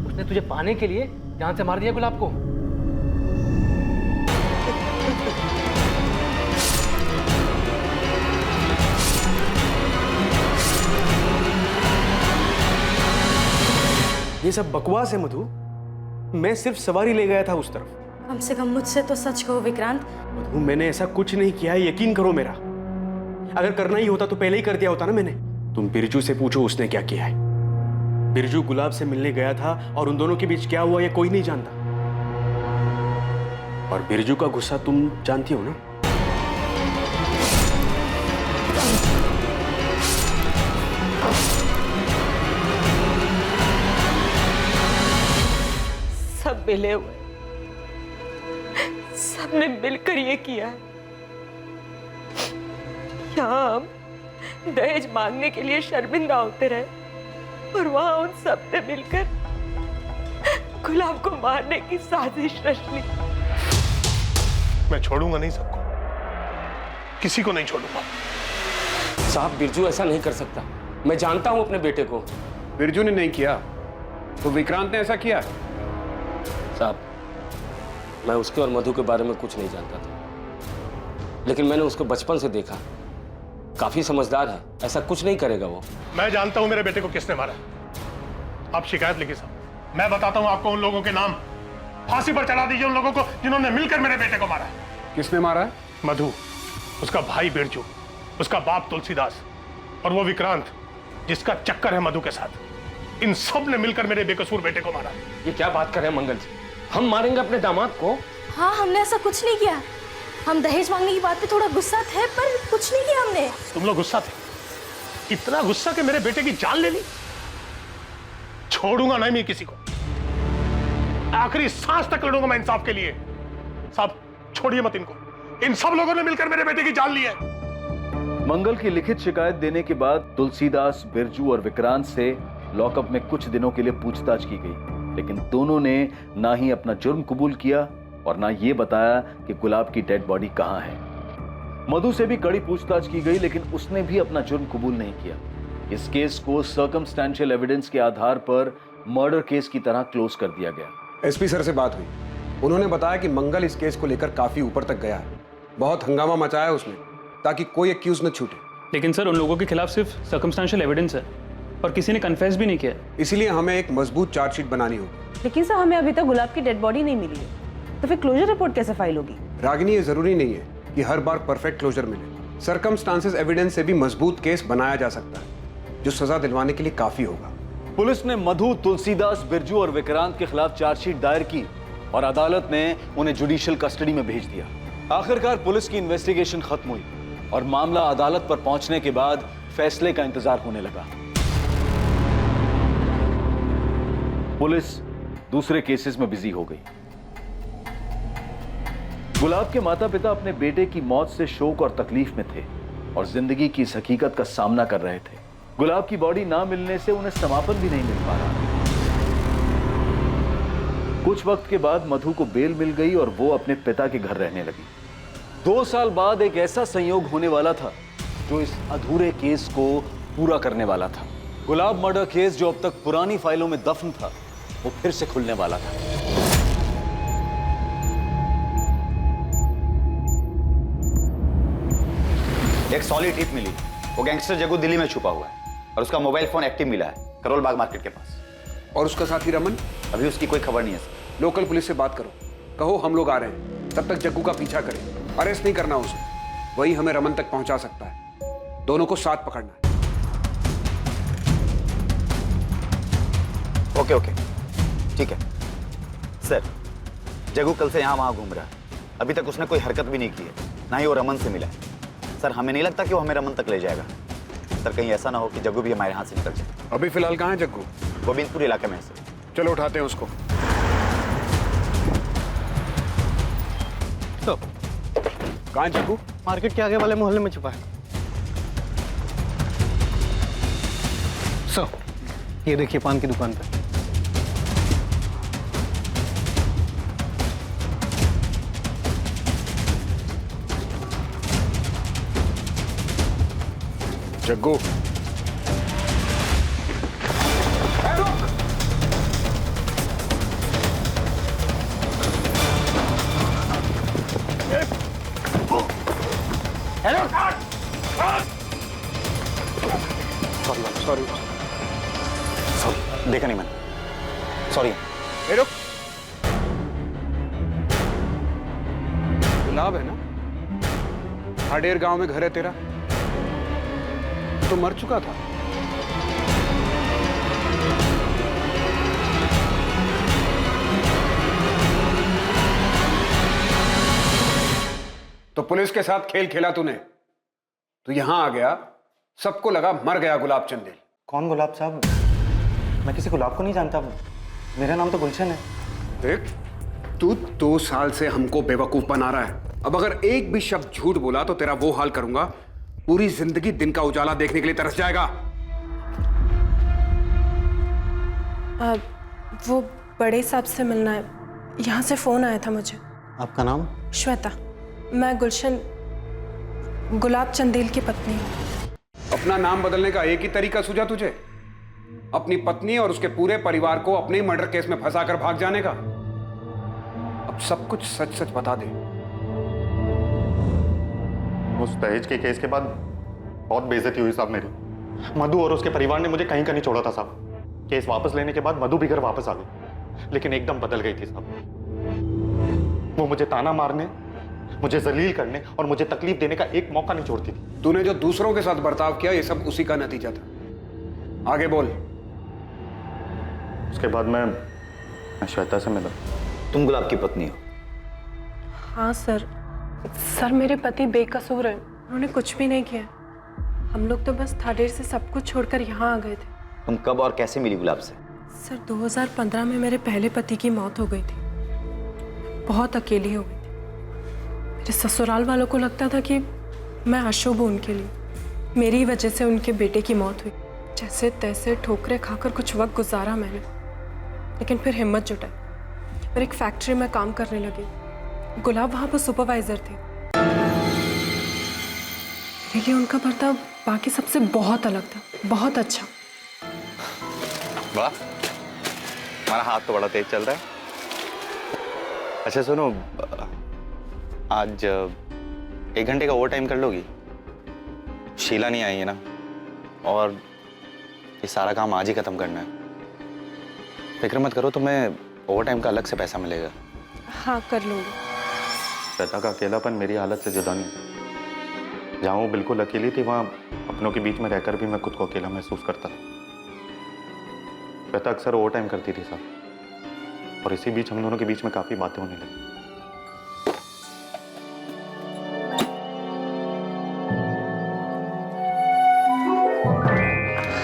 उसने तुझे पाने के लिए जान से मार दिया गुलाब को। ये सब बकवास है मधु। मैं सिर्फ सवारी ले गया था उस तरफ। कम से कम मुझसे तो सच कहो विक्रांत। मधु, मैंने ऐसा कुछ नहीं किया है, यकीन करो मेरा। अगर करना ही होता तो पहले ही कर दिया होता ना मैंने। तुम बिरजू से पूछो उसने क्या किया है। बिरजू गुलाब से मिलने गया था और उन दोनों के बीच क्या हुआ ये कोई नहीं जानता। और बिरजू का गुस्सा तुम जानती हो ना। सब मिले हुए, सबने मिलकर ये किया है। यहाँ हम दहेज मांगने के लिए शर्मिंदा होते रहे और वहां उन सब ने मिलकर गुलाब को मारने की साजिश रच ली। मैं छोड़ूंगा नहीं सबको, किसी को नहीं छोड़ूंगा। साहब, बिरजू ऐसा नहीं कर सकता। मैं जानता हूं अपने बेटे को। बिरजू ने नहीं किया तो विक्रांत ने ऐसा किया। साहब, मैं उसके और मधु के बारे में कुछ नहीं जानता था, लेकिन मैंने उसको बचपन से देखा। काफी समझदार है, ऐसा कुछ नहीं करेगा वो। मैं जानता हूं मेरे बेटे को किसने मारा। आप शिकायत लिखिए साहब, मैं बताता हूं आपको उन लोगों के नाम। फांसी पर चढ़ा दीजिए उन लोगों को जिन्होंने मिलकर मेरे बेटे को मारा। किसने मारा है? मधु, उसका भाई बिरजू, उसका बाप तुलसीदास और वो विक्रांत जिसका चक्कर है मधु के साथ। इन सब ने मिलकर मेरे बेकसूर बेटे को मारा। ये क्या बात कर रहे हैं मंगल जी? हम मारेंगे अपने दामाद को? हाँ, हमने ऐसा कुछ नहीं किया। हम दहेज मांगने की बात पे थोड़ा गुस्सा थे, पर कुछ नहीं किया हमने। तुम लोग गुस्सा थे? इतना गुस्सा कि मेरे बेटे की जान ले ली? छोड़ूंगा नहीं मैं किसी को। आखिरी सांस तक लड़ूंगा मैं इंसाफ के लिए। साहब, छोड़िए मत इनको। इन सब लोगों ने मिलकर मेरे बेटे की जान ली है। मंगल की लिखित शिकायत देने के बाद तुलसीदास, बिरजू और विक्रांत से लॉकअप में कुछ दिनों के लिए पूछताछ की गई, लेकिन दोनों ने ना ही अपना जुर्म कबूल किया और ना ये बताया कि गुलाब की डेड बॉडी कहां है। मधु से भी कड़ी पूछताछ की गई, लेकिन उसने भी अपना जुर्म कबूल नहीं किया। इस केस को सर्कमस्टेंशियल एविडेंस के आधार पर मर्डर केस की तरह क्लोज कर दिया गया। एसपी सर से बात हुई, उन्होंने बताया कि मंगल इस केस को लेकर काफी ऊपर तक गया है। बहुत हंगामा मचाया उसने ताकि कोई एक्यूज न छूटे। लेकिन सर, उन लोगों के खिलाफ सिर्फ सर्कमस्टेंशियल एविडेंस है और किसी ने कन्फेस भी नहीं किया। इसीलिए हमें एक मजबूत चार्जशीट बनानी होगी। लेकिन सर, हमें अभी तक गुलाब की डेड बॉडी नहीं मिली है, तो फिर क्लोजर रिपोर्ट कैसे फाइल होगी? रागिनी, ये जरूरी नहीं है कि हर बार परफेक्ट क्लोजर मिले। सर्कमस्टांसेस एविडेंस से भी मजबूत केस बनाया जा सकता है, जो सजा दिलवाने के लिए काफी होगा। पुलिस ने मधु, तुलसीदास, बिरजू और विक्रांत के खिलाफ चार्जशीट दायर की और अदालत ने उन्हें जुडिशियल कस्टडी में भेज दिया। आखिरकार पुलिस की इन्वेस्टिगेशन खत्म हुई और मामला अदालत पर पहुंचने के बाद फैसले का इंतजार होने लगा। पुलिस दूसरे केसेस में बिजी हो गई। गुलाब के माता पिता अपने बेटे की मौत से शोक और तकलीफ में थे और जिंदगी की इस हकीकत का सामना कर रहे थे। गुलाब की बॉडी ना मिलने से उन्हें समापन भी नहीं मिल पा रहा। कुछ वक्त के बाद मधु को बेल मिल गई और वो अपने पिता के घर रहने लगी। 2 साल बाद एक ऐसा संयोग होने वाला था जो इस अधूरे केस को पूरा करने वाला था। गुलाब मर्डर केस जो अब तक पुरानी फाइलों में दफन था, वो फिर से खुलने वाला था। एक सॉलिड टिप मिली। वो गैंगस्टर जग्गू दिल्ली में छुपा हुआ है और उसका मोबाइल फोन एक्टिव मिला है करोल बाग मार्केट के पास। और उसका साथी रमन? अभी उसकी कोई खबर नहीं है सर। लोकल पुलिस से बात करो, कहो हम लोग आ रहे हैं, तब तक जग्गू का पीछा करें। अरेस्ट नहीं करना उसे, वही हमें रमन तक पहुंचा सकता है। दोनों को साथ पकड़ना है। ओके ओके ठीक है सर। जग्गू कल से यहाँ वहाँ घूम रहा है, अभी तक उसने कोई हरकत भी नहीं की है, ना ही वो रमन से मिला है। सर हमें नहीं लगता कि वो हमें रमन तक ले जाएगा। सर कहीं ऐसा ना हो कि जग्गू भी हमारे हाथ से निकल जाए। अभी फिलहाल कहाँ है जग्गू? गोविंदपुर इलाके में है सर। चलो उठाते हैं उसको। तो कहाँ है जग्गू? मार्केट के आगे वाले मोहल्ले में छुपा है। ये देखिए पान की दुकान पे। जग्गू सॉरी देखा नहीं मैंने, सॉरी। रुक, गुलाब है ना? हाडेर गांव में घर है तेरा? तो मर चुका था। तो पुलिस के साथ खेल खेला तूने, तो यहां आ गया, सबको लगा मर गया गुलाब चंदेल। कौन गुलाब साहब? मैं किसी गुलाब को नहीं जानता, मेरा नाम तो गुलशन है। देख, तू 2 साल से हमको बेवकूफ बना रहा है। अब अगर एक भी शब्द झूठ बोला तो तेरा वो हाल करूंगा, पूरी जिंदगी दिन का उजाला देखने के लिए तरस जाएगा। वो बड़े साहब से मिलना है, यहाँ से फोन आया था मुझे। आपका नाम? श्वेता। मैं गुलशन गुलाब चंदेल की पत्नी हूँ। अपना नाम बदलने का एक ही तरीका सूझा तुझे? अपनी पत्नी और उसके पूरे परिवार को अपने ही मर्डर केस में फंसाकर भाग जाने का? अब सब कुछ सच सच बता दे। उस दहेज के केस के बाद बहुत बेइज्जती हुई साहब मेरी। मधु और उसके परिवार ने मुझे कहीं का नहीं छोड़ा था साहब। केस वापस लेने के बाद मधु भी घर वापस आ गई, लेकिन एकदम बदल गई थी साहब। वो मुझे ताना मारने, मुझे जलील करने और मुझे तकलीफ देने का एक मौका नहीं छोड़ती थी। तूने जो दूसरों के साथ बर्ताव किया, ये सब उसी का नतीजा था। आगे बोल। उसके बाद मैं श्वेता से मिला। तुम गुलाब की पत्नी हो? हाँ सर। सर मेरे पति बेकसूर हैं, उन्होंने कुछ भी नहीं किया। हम लोग तो बस थाडेर से सब कुछ छोड़कर यहाँ आ गए थे। तुम कब और कैसे मिली गुलाब से? सर 2015 में मेरे पहले पति की मौत हो गई थी, बहुत अकेली हो गई थी। मेरे ससुराल वालों को लगता था कि मैं अशुभ हूँ उनके लिए, मेरी वजह से उनके बेटे की मौत हुई। जैसे तैसे ठोकरे खाकर कुछ वक्त गुजारा मैंने, लेकिन फिर हिम्मत जुटाई और एक फैक्ट्री में काम करने लगी। गुलाब वहाँ पर सुपरवाइजर थे। मेरे लिए उनका बर्ताव बाकी सबसे बहुत अलग था, बहुत अच्छा। वाह, हमारा हाथ तो बड़ा तेज चल रहा है। अच्छा सुनो, आज 1 घंटे का ओवर टाइम कर लोगी? शीला नहीं आई है ना, और ये सारा काम आज ही खत्म करना है। फिक्र मत करो, तुम्हें ओवर टाइम का अलग से पैसा मिलेगा। हाँ कर लूँगी। श्वेता का अकेलापन मेरी हालत से जुदा नहीं था। जहाँ वो बिल्कुल अकेली थी, वहाँ अपनों के बीच में रहकर भी मैं खुद को अकेला महसूस करता था। श्वेता अक्सर ओवर टाइम करती थी साहब, और इसी बीच हम दोनों के बीच में काफ़ी बातें होने लगी।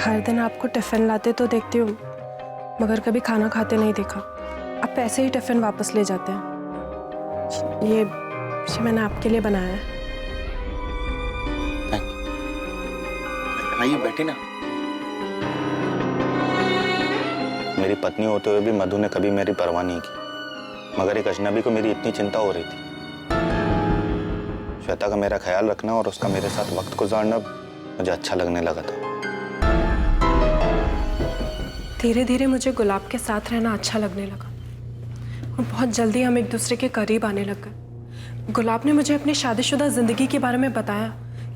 हर दिन आपको टिफिन लाते तो देखती हूँ, मगर कभी खाना खाते नहीं देखा। आप पैसे ही टिफिन वापस ले जाते हैं। ये मैंने आपके लिए बनाया है। आइए बैठे ना। मेरी पत्नी होते हुए भी मधु ने कभी मेरी परवाह नहीं की, मगर एक अजनबी को मेरी इतनी चिंता हो रही थी। श्वेता का मेरा ख्याल रखना और उसका मेरे साथ वक्त गुजारना मुझे अच्छा लगने लगा था। धीरे धीरे मुझे गुलाब के साथ रहना अच्छा लगने लगा और बहुत जल्दी हम एक दूसरे के करीब आने लग गए। गुलाब ने मुझे अपनी शादीशुदा जिंदगी के बारे में बताया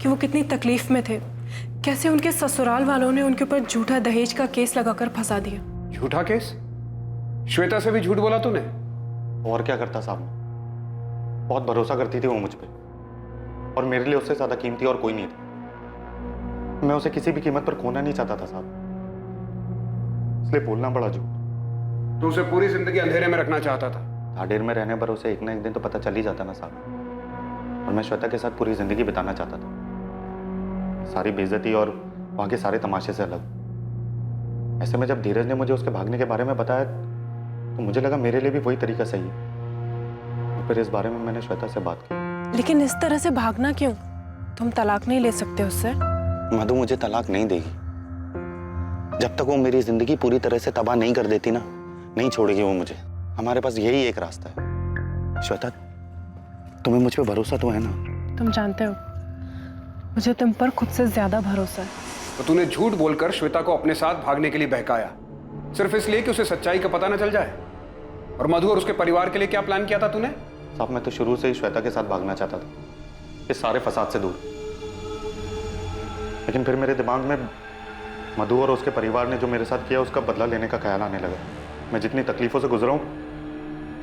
कि वो कितनी तकलीफ में थे, कैसे उनके ससुराल वालों ने उनके ऊपर झूठा दहेज का केस लगाकर फंसा दिया। झूठा केस? श्वेता से भी झूठ बोला तूने? और क्या करता साहब, बहुत भरोसा करती थी वो मुझ पे, और मेरे लिए उससे ज्यादा कीमती और कोई नहीं था। मैं उसे किसी भी कीमत पर खोना नहीं चाहता था साहब, इसलिए बोलना पड़ा झूठ। तू उसे पूरी जिंदगी अंधेरे में रखना चाहता था। ढाडेर में रहने पर उसे एक ना एक दिन तो पता चल ही जाता ना साहब, और मैं श्वेता के साथ पूरी जिंदगी बिताना चाहता था, सारी बेइज्जती और वहां के सारे तमाशे से अलग। ऐसे में जब धीरज ने मुझे उसके भागने के बारे में बताया तो मुझे लगा मेरे लिए भी वही तरीका सही है। फिर इस बारे में मैंने श्वेता से बात की। लेकिन इस तरह से भागना क्यों? तुम तलाक नहीं ले सकते उससे? मधु मुझे तलाक नहीं देगी। जब तक वो मेरी जिंदगी पूरी तरह से तबाह नहीं कर देती ना, नहीं छोड़ेगी वो मुझे। हमारे पास यही एक रास्ता है। श्वेता, तुम्हें मुझ पे भरोसा तो है ना? तुम जानते हो मुझे तुम पर खुद से ज्यादा भरोसा है। तो तूने झूठ बोलकर श्वेता को अपने साथ भागने के लिए बहकाया, सिर्फ इसलिए कि उसे सच्चाई का पता न चल जाए। और मधु और उसके परिवार के लिए क्या प्लान किया था तूने? साहब मैं तो शुरू से ही श्वेता के साथ भागना चाहता था, इस सारे फसाद से दूर। लेकिन फिर मेरे दिमाग में मधु और उसके परिवार ने जो मेरे साथ किया उसका बदला लेने का ख्याल आने लगा। मैं जितनी तकलीफों से गुजरा हूं,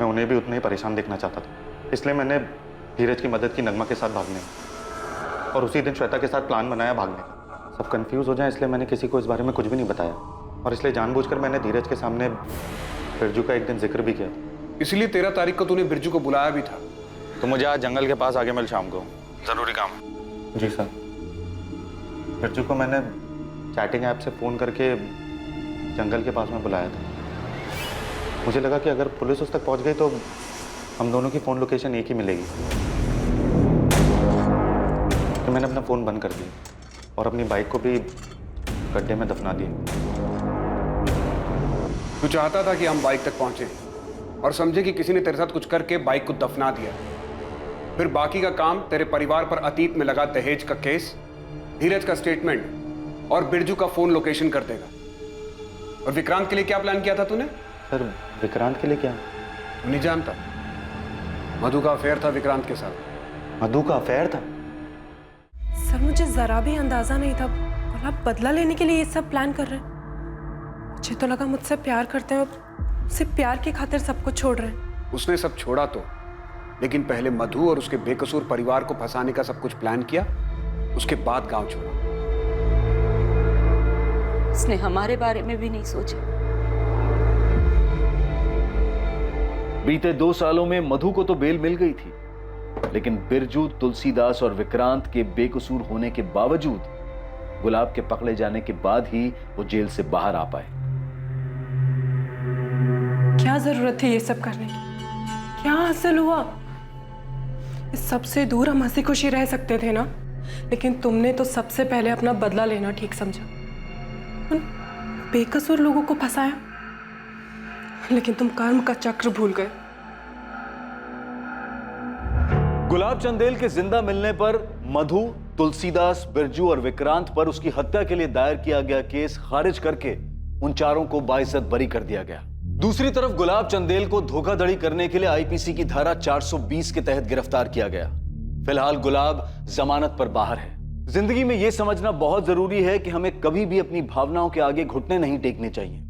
मैं उन्हें भी उतने ही परेशान देखना चाहता था। इसलिए मैंने धीरज की मदद की नगमा के साथ भागने, और उसी दिन श्वेता के साथ प्लान बनाया भागने का। सब कंफ्यूज हो जाए इसलिए मैंने किसी को इस बारे में कुछ भी नहीं बताया, और इसलिए जानबूझकर मैंने धीरज के सामने बिरजू का एक दिन जिक्र भी किया। इसलिए 13 तारीख को तूने बिरजू को बुलाया भी था। तो मुझे आज जंगल के पास आगे मिल शाम को, जरूरी काम है। जी सर। बिरजू को मैंने चैटिंग ऐप से फ़ोन करके जंगल के पास में बुलाया था। मुझे लगा कि अगर पुलिस उस तक पहुंच गई तो हम दोनों की फ़ोन लोकेशन एक ही मिलेगी। तो मैंने अपना फ़ोन बंद कर दिया और अपनी बाइक को भी गड्ढे में दफना दिया। तू चाहता था कि हम बाइक तक पहुंचे और समझे कि किसी ने तेरे साथ कुछ करके बाइक को दफना दिया। फिर बाकी का काम तेरे परिवार पर अतीत में लगा दहेज का केस, धीरज का स्टेटमेंट और बिरजू का फोन लोकेशन कर देगा। और विक्रांत के लिए क्या प्लान किया था तूने? सर विक्रांत के लिए क्या? तू नहीं जानता, मधु का अफेयर था विक्रांत के साथ। मधु का अफेयर था? सर मुझे जरा भी अंदाजा नहीं था गुलाब बदला लेने के लिए ये सब प्लान कर रहे हैं। मुझे तो लगा मुझसे प्यार करते हैं और सिर्फ प्यार की खातिर सब कुछ छोड़ रहे हैं। उसने सब छोड़ा तो, लेकिन पहले मधु और उसके बेकसूर परिवार को फंसाने का सब कुछ प्लान किया, उसके बाद गांव छोड़ा। उसने हमारे बारे में भी नहीं सोचा। बीते 2 सालों में मधु को तो बेल मिल गई थी, लेकिन बिरजू, तुलसीदास और विक्रांत के बेकसूर होने के बावजूद गुलाब के पकड़े जाने के बाद ही वो जेल से बाहर आ पाए। क्या जरूरत थी ये सब करने की? क्या हासिल हुआ? इस सबसे दूर हम हंसी खुशी रह सकते थे ना, लेकिन तुमने तो सबसे पहले अपना बदला लेना ठीक समझा। उन बेकसूर लोगों को फंसाया, लेकिन तुम कर्म का चक्र भूल गए। गुलाब चंदेल के जिंदा मिलने पर मधु, तुलसीदास, बिरजू और विक्रांत पर उसकी हत्या के लिए दायर किया गया केस खारिज करके उन चारों को बाइज्जत बरी कर दिया गया। दूसरी तरफ गुलाब चंदेल को धोखाधड़ी करने के लिए आईपीसी की धारा 420 के तहत गिरफ्तार किया गया। फिलहाल गुलाब जमानत पर बाहर है। जिंदगी में यह समझना बहुत जरूरी है कि हमें कभी भी अपनी भावनाओं के आगे घुटने नहीं टेकने चाहिए।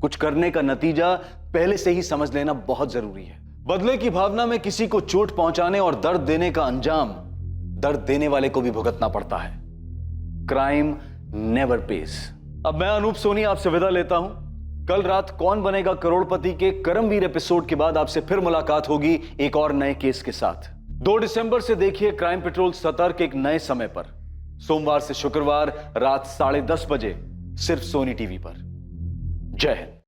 कुछ करने का नतीजा पहले से ही समझ लेना बहुत जरूरी है। बदले की भावना में किसी को चोट पहुंचाने और दर्द देने का अंजाम दर्द देने वाले को भी भुगतना पड़ता है। Crime never pays. अब मैं अनूप सोनी आपसे विदा लेता हूं। कल रात कौन बनेगा करोड़पति के करमवीर एपिसोड के बाद आपसे फिर मुलाकात होगी एक और नए केस के साथ। 2 दिसंबर से देखिए क्राइम पेट्रोल सतर्क एक नए समय पर, सोमवार से शुक्रवार रात 10:30 बजे, सिर्फ सोनी टीवी पर। जय हिंद।